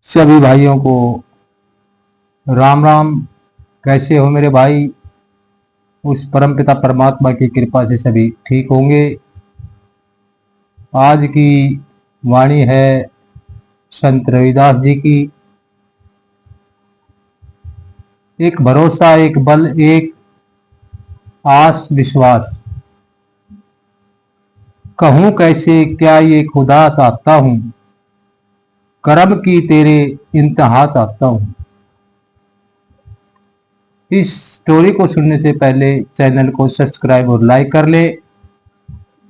सभी भाइयों को राम राम। कैसे हो मेरे भाई? उस परमपिता परमात्मा की कृपा से सभी ठीक होंगे। आज की वाणी है संत रविदास जी की। एक भरोसा, एक बल, एक आस विश्वास, कहूं कैसे क्या ये खुदा चाहता हूं, कर्म की तेरे इंतहा चाहता हूं। इस स्टोरी को सुनने से पहले चैनल को सब्सक्राइब और लाइक कर ले,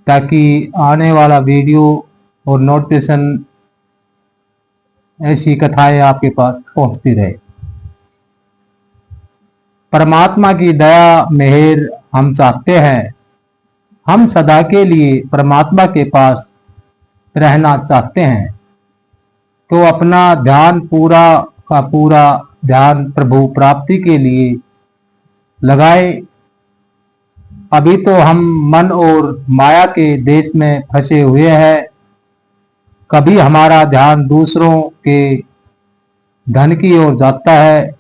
ताकि आने वाला वीडियो और नोटिफिकेशन ऐसी कथाएं आपके पास पहुंचती रहे। परमात्मा की दया मेहर हम चाहते हैं। हम सदा के लिए परमात्मा के पास रहना चाहते हैं, तो अपना ध्यान पूरा का पूरा ध्यान प्रभु प्राप्ति के लिए लगाए। अभी तो हम मन और माया के देश में फंसे हुए हैं। कभी हमारा ध्यान दूसरों के धन की ओर जाता है।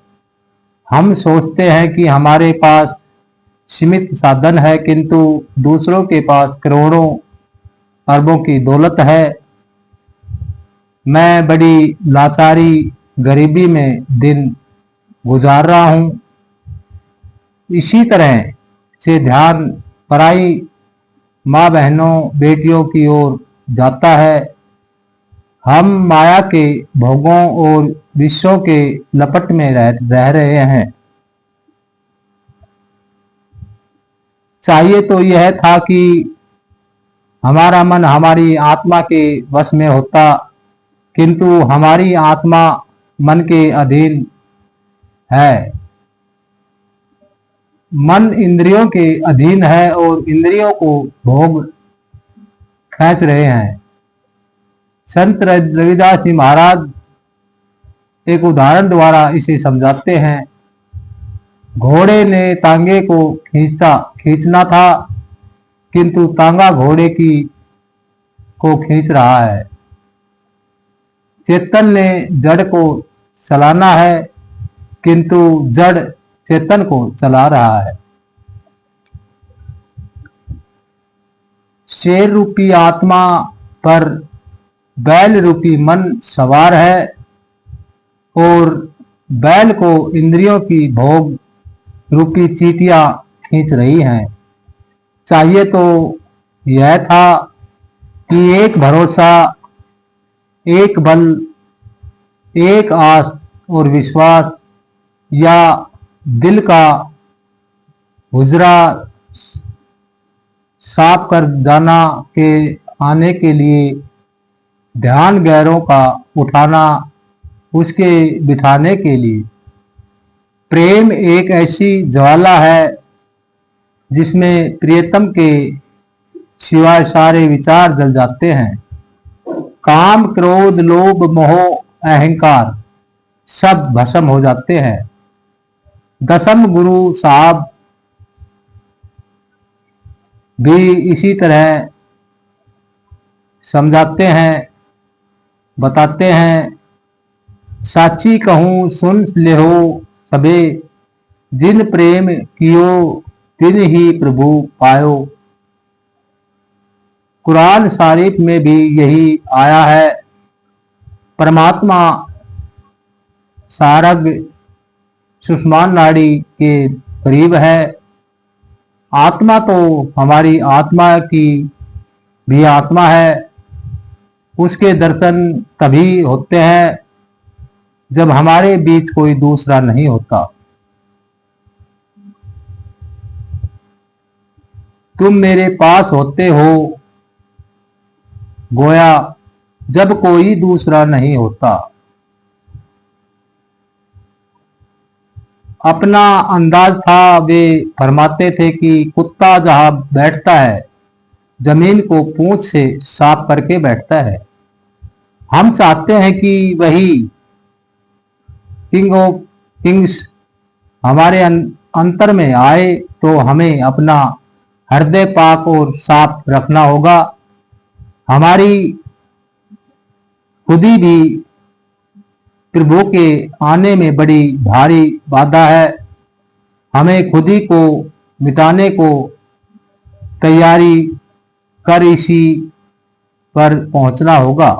हम सोचते हैं कि हमारे पास सीमित साधन है, किंतु दूसरों के पास करोड़ों अरबों की दौलत है। मैं बड़ी लाचारी गरीबी में दिन गुजार रहा हूं। इसी तरह से ध्यान पराई माँ बहनों बेटियों की ओर जाता है। हम माया के भोगों और विषयों के लपट में रह रहे हैं। चाहिए तो यह था कि हमारा मन हमारी आत्मा के वश में होता, किंतु हमारी आत्मा मन के अधीन है। मन इंद्रियों के अधीन है और इंद्रियों को भोग खींच रहे हैं। संत रविदास जी महाराज एक उदाहरण द्वारा इसे समझाते हैं। घोड़े ने तांगे को खींचना था, किंतु तांगा घोड़े को खींच रहा है। चेतन ने जड़ को चलाना है, किंतु जड़ चेतन को चला रहा है। शेर रूपी आत्मा पर बैल रूपी मन सवार है और बैल को इंद्रियों की भोग रूपी चींटियां खींच रही हैं। चाहिए तो यह था कि एक भरोसा, एक बल, एक आस और विश्वास, या दिल का हुजरा साफ कर जाना के आने के लिए ध्यान गैरों का उठाना, उसके बिठाने के लिए। प्रेम एक ऐसी ज्वाला है जिसमें प्रियतम के सिवाय सारे विचार जल जाते हैं। काम, क्रोध, लोभ, मोह, अहंकार सब भस्म हो जाते हैं। दसम गुरु साहब भी इसी तरह समझाते हैं, बताते हैं। साची कहूं सुन लेहो सबे, जिन प्रेम कियो तिन ही प्रभु पायो। कुरान शरीफ में भी यही आया है। परमात्मा सारग सुषमान नाड़ी के करीब है। आत्मा तो हमारी आत्मा की भी आत्मा है। उसके दर्शन तभी होते हैं जब हमारे बीच कोई दूसरा नहीं होता। तुम मेरे पास होते हो गोया जब कोई दूसरा नहीं होता। अपना अंदाज था। वे फरमाते थे कि कुत्ता जहां बैठता है, जमीन को पूंछ से साफ करके बैठता है। हम चाहते हैं कि वही किंग ऑफ किंग्स हमारे अंतर में आए, तो हमें अपना हृदय पाक और साफ रखना होगा। हमारी खुदी भी प्रभु के आने में बड़ी भारी बाधा है। हमें खुद ही को मिटाने को तैयारी कर इसी पर पहुंचना होगा।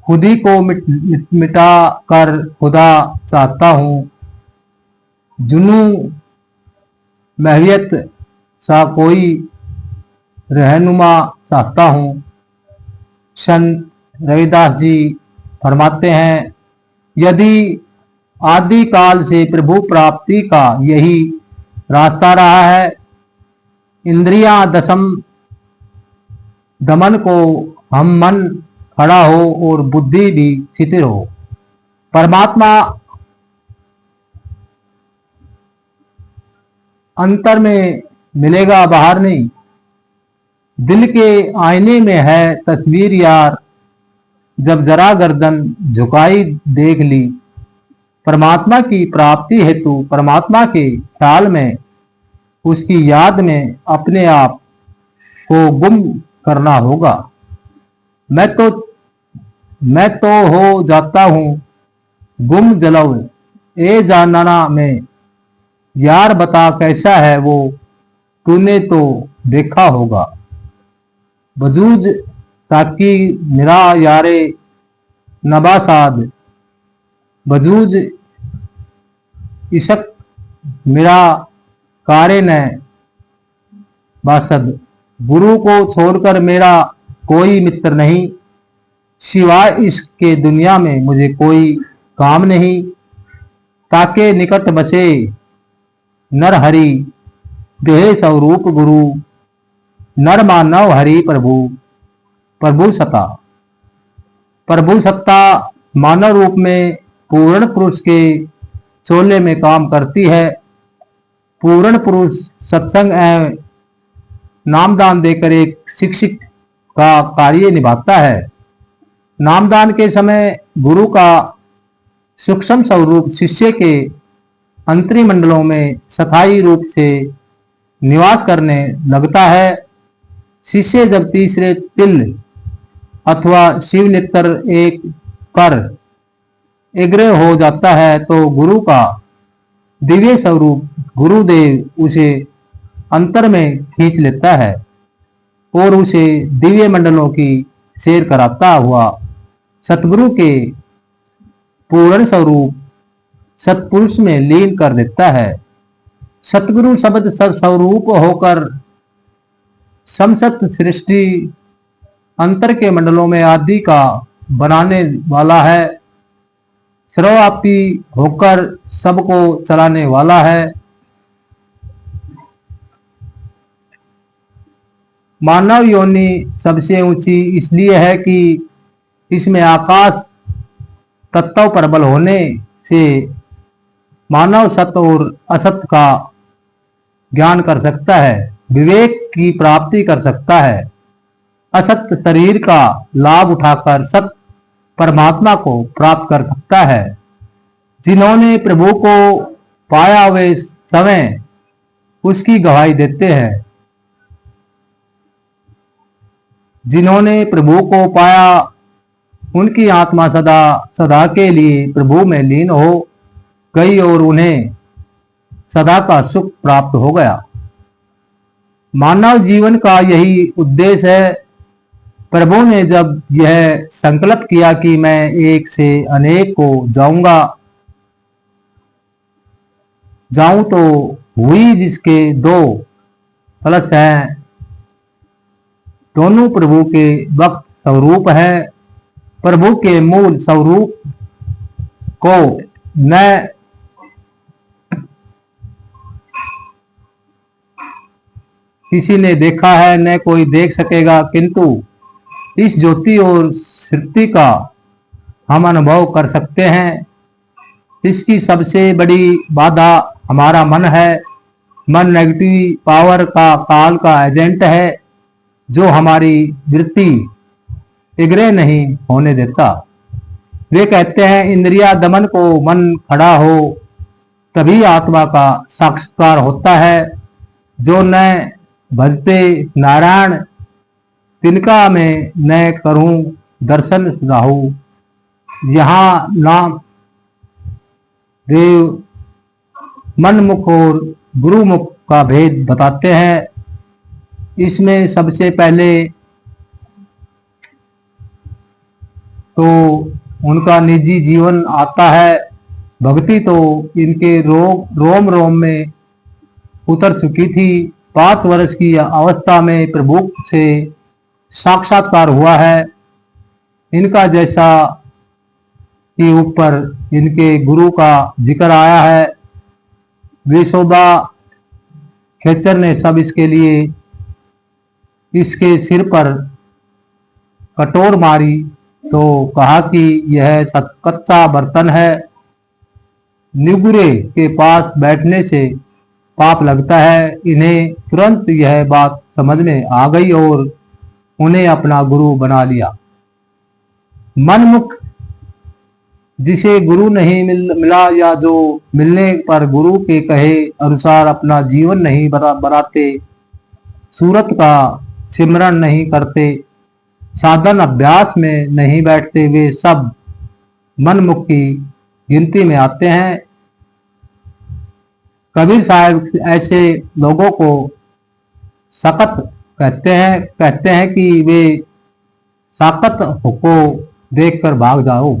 खुद ही को मिटा कर खुदा चाहता हूं। जुनू महवियत सा कोई रहनुमा चाहता हूं। संत रविदास जी फरमाते हैं, यदि आदि काल से प्रभु प्राप्ति का यही रास्ता रहा है, इंद्रियां दशम दमन को हम मन खड़ा हो और बुद्धि भी स्थिर हो, परमात्मा अंतर में मिलेगा, बाहर नहीं। दिल के आईने में है तस्वीर यार, जब जरा गर्दन झुकाई देख ली। परमात्मा की प्राप्ति हेतु परमात्मा के ख्याल में, उसकी याद में अपने आप को गुम करना होगा। मैं तो हो जाता हूं गुम जलव ए जानना में, यार बता कैसा है वो, तूने तो देखा होगा। वजूद साकी मेरा यारे नबासाद, वजूद इशक मेरा कारे न बासद। गुरु को छोड़कर मेरा कोई मित्र नहीं, सिवाय इसके दुनिया में मुझे कोई काम नहीं। ताके निकट बसे नर हरि, देह स्वरूप गुरु। नर मानव हरि प्रभु, प्रभु सत्ता। प्रभु सत्ता मानव रूप में पूर्ण पुरुष के चोले में काम करती है। पूर्ण पुरुष सत्संग एवं नामदान देकर एक शिक्षक का कार्य निभाता है। नामदान के समय गुरु का सूक्ष्म स्वरूप शिष्य के अंतरी मंडलों में स्थायी रूप से निवास करने लगता है। शिष्य जब तीसरे तिल अथवा शिव नेत्र एक कर एग्र हो जाता है, तो गुरु का दिव्य स्वरूप गुरुदेव उसे अंतर में खींच लेता है और उसे दिव्य मंडलों की सैर कराता हुआ सतगुरु के पूर्ण स्वरूप सतपुरुष में लीन कर देता है। सतगुरु शब्द स्वरूप होकर समसत सृष्टि अंतर के मंडलों में आदि का बनाने वाला है। सर्वव्यापी होकर सबको चलाने वाला है। मानव योनि सबसे ऊंची इसलिए है कि इसमें आकाश तत्व प्रबल होने से मानव सत्य और असत्य का ज्ञान कर सकता है, विवेक की प्राप्ति कर सकता है। असत्य शरीर का लाभ उठाकर सत्य परमात्मा को प्राप्त कर सकता है। जिन्होंने प्रभु को पाया वे समय उसकी गवाही देते हैं। जिन्होंने प्रभु को पाया उनकी आत्मा सदा सदा के लिए प्रभु में लीन हो गई और उन्हें सदा का सुख प्राप्त हो गया। मानव जीवन का यही उद्देश्य है। प्रभु ने जब यह संकल्प किया कि मैं एक से अनेक को जाऊं तो हुई, जिसके दो प्लस हैं, दोनों प्रभु के वक्त स्वरूप है। प्रभु के मूल स्वरूप को न किसी ने देखा है न कोई देख सकेगा, किंतु इस ज्योति और सृष्टि का हम अनुभव कर सकते हैं। इसकी सबसे बड़ी बाधा हमारा मन है। मन नेगेटिव पावर का काल का एजेंट है जो हमारी वृत्ति एग्रे नहीं होने देता। वे कहते हैं इंद्रिया दमन को मन खड़ा हो तभी आत्मा का साक्षात्कार होता है। जो न भजते नारायण तिनका मैं न करूं दर्शन राहु। यहाँ नाम देव मन मुख और गुरु मुख का भेद बताते हैं। इसमें सबसे पहले तो उनका निजी जीवन आता है। भक्ति तो इनके रोम रोम में उतर चुकी थी। 5 वर्ष की अवस्था में प्रभु से साक्षात्कार हुआ है। इनका जैसा कि ऊपर इनके गुरु का जिक्र आया है। विशोदा खेचर ने सब इसके लिए इसके सिर पर कटोर मारी तो कहा कि यह कच्चा बर्तन है। निगुरे के पास बैठने से पाप लगता है। इन्हें तुरंत यह बात समझ में आ गई और उन्हें अपना गुरु बना लिया। मनमुख जिसे गुरु नहीं मिला या जो मिलने पर गुरु के कहे अनुसार अपना जीवन नहीं बनाते, सूरत का सिमरन नहीं करते, साधन अभ्यास में नहीं बैठते, वे सब मनमुख की गिनती में आते हैं। कबीर साहब ऐसे लोगों को सकत कहते हैं कि वे साकत को देखकर भाग जाओ।